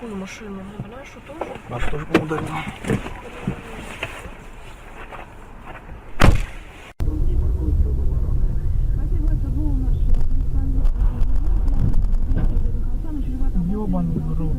такую машину. Знаешь, что тоже? Нас тоже ударено. Ёбаный в рот.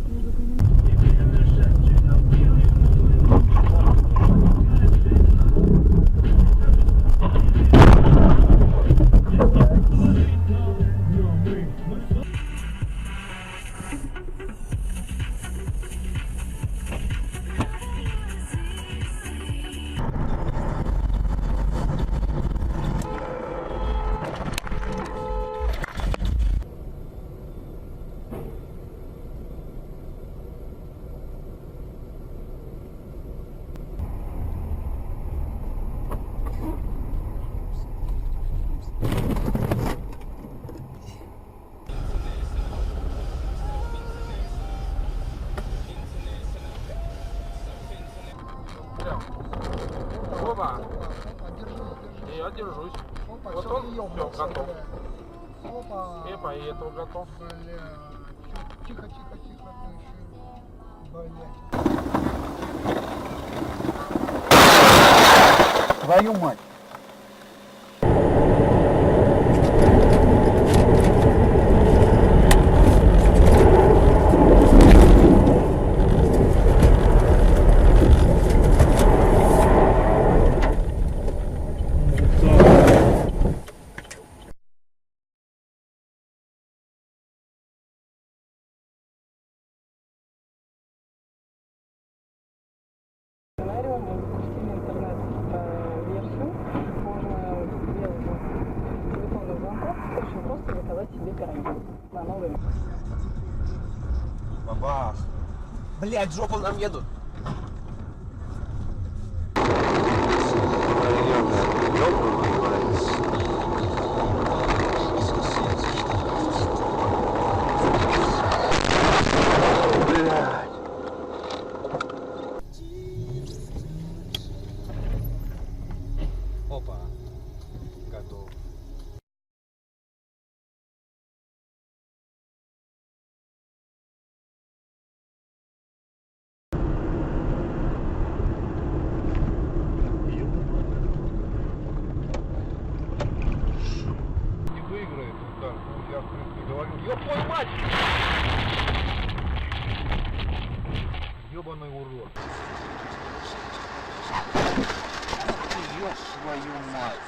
Опа! Я держусь. Опа, Вот всё, он, ты все, ёбнулся, готов. бля. Опа. И поехал, готов. Бля. Тихо, тихо, тихо. Ты еще... Блядь. Твою мать. Сценарием мы запустили интернет-версию. Можно без телефонных звонков очень просто заказать себе пироги на новый. Бабах. Блять, в жопу нам едут. Опа. Готов. Не выиграет, да. Ну, я, в принципе, говорю. Ёб твою мать! Ёбаный урод. Ёб свою мать.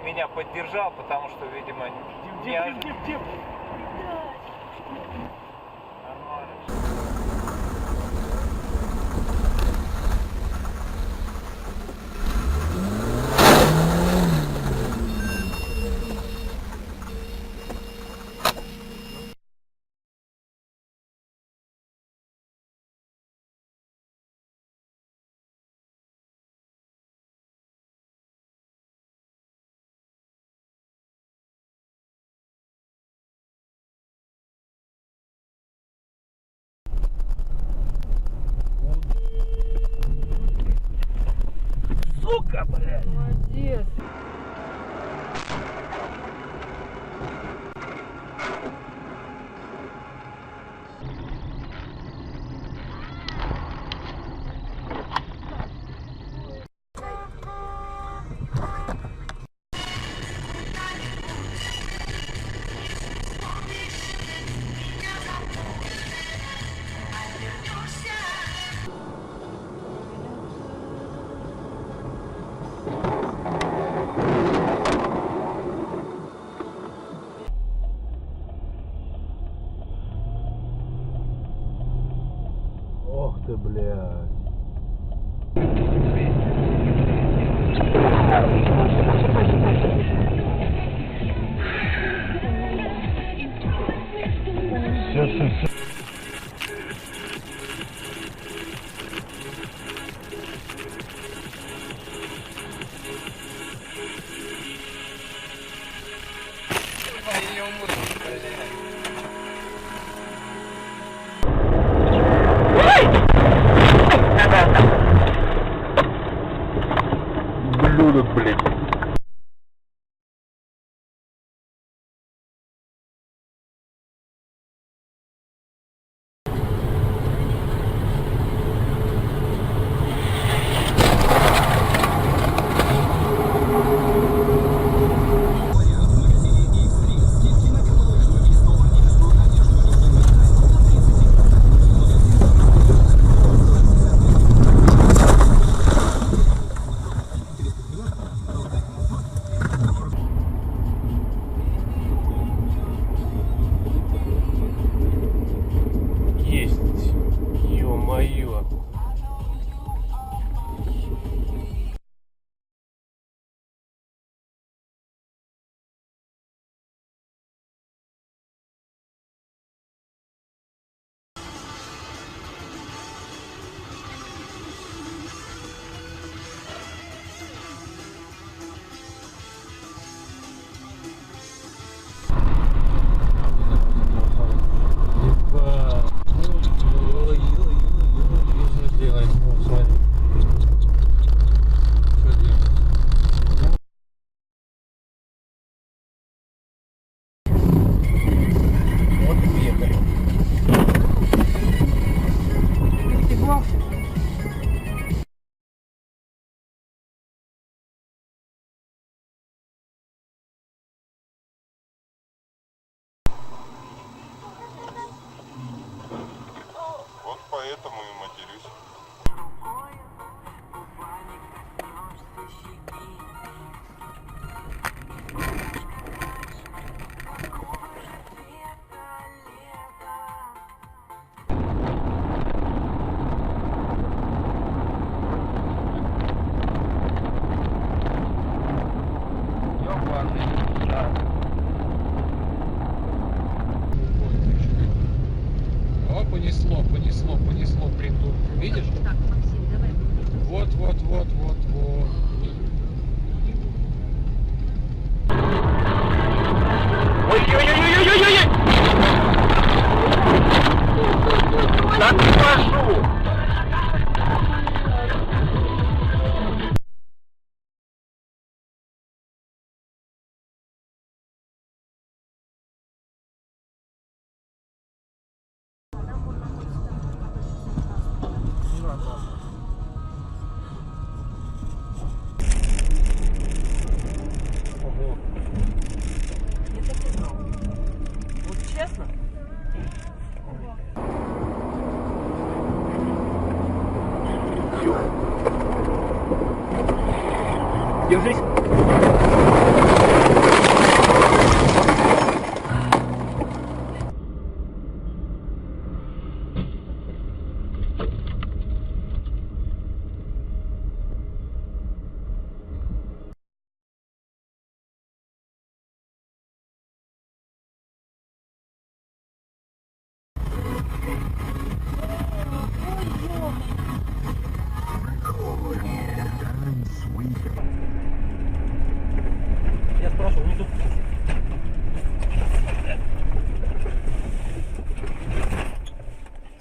Меня поддержал, потому что, видимо, неожиданно. Сука, блядь! Молодец! Ох ты, блядь. Все. едут, блядь. Есть. Ё-моё. Вот поэтому и матерюсь. О, понесло, понесло, понесло, придурок. Видишь? Так, Максим, давай. Вот, вот, вот, вот, вот. Ой-ой-ой-ой-ой-ой-ой! Так не прошу! Я так и знал. Вот честно. Держись. Я спрашиваю, не тут.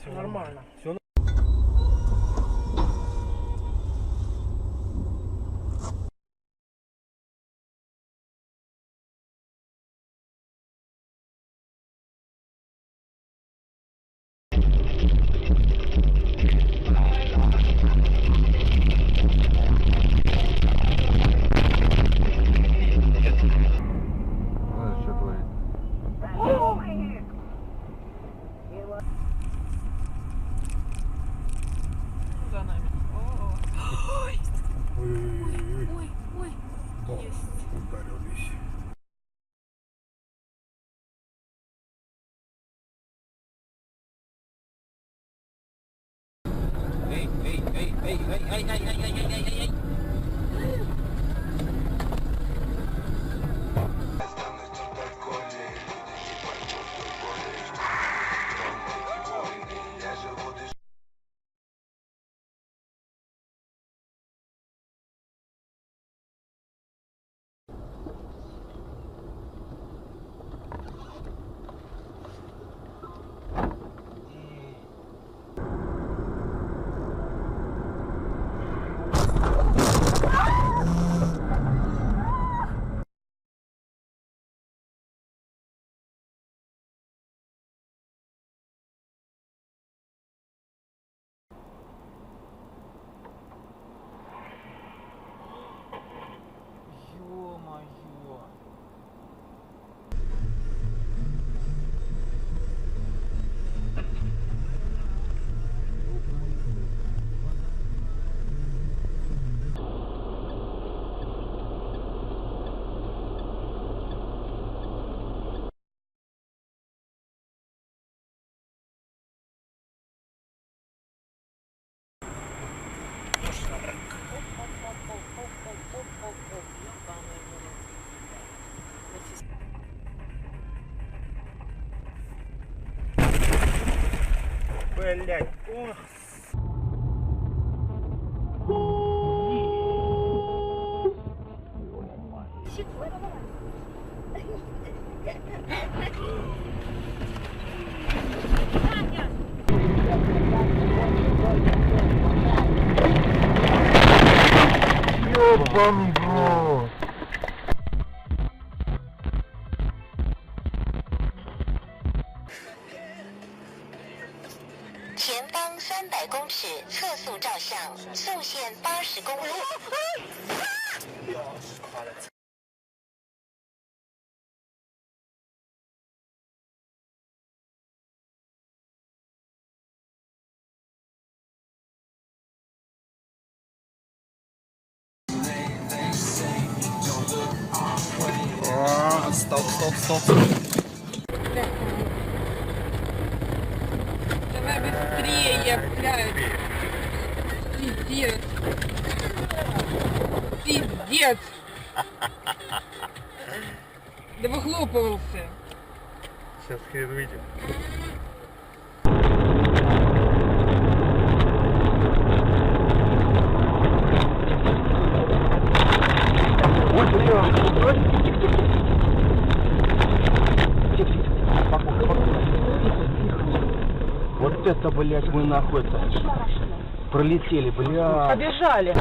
Все нормально. Все Что творит? За нами. Ой, ой, ой. Есть. Ударились. Эй, эй, эй, эй, эй, эй, эй, эй, эй, эй, эй, эй. блядь. Ох. Ёбаный в рот.前方300公尺测速照相，速限80公里。Стоп, стоп, стоп. Давай быстрее, блядь. Пиздец. Пиздец. Да выхлопывался. Сейчас хрен выйдет. Ой, блядь. Вот это, блядь, мы нахуй пролетели, блядь. Побежали.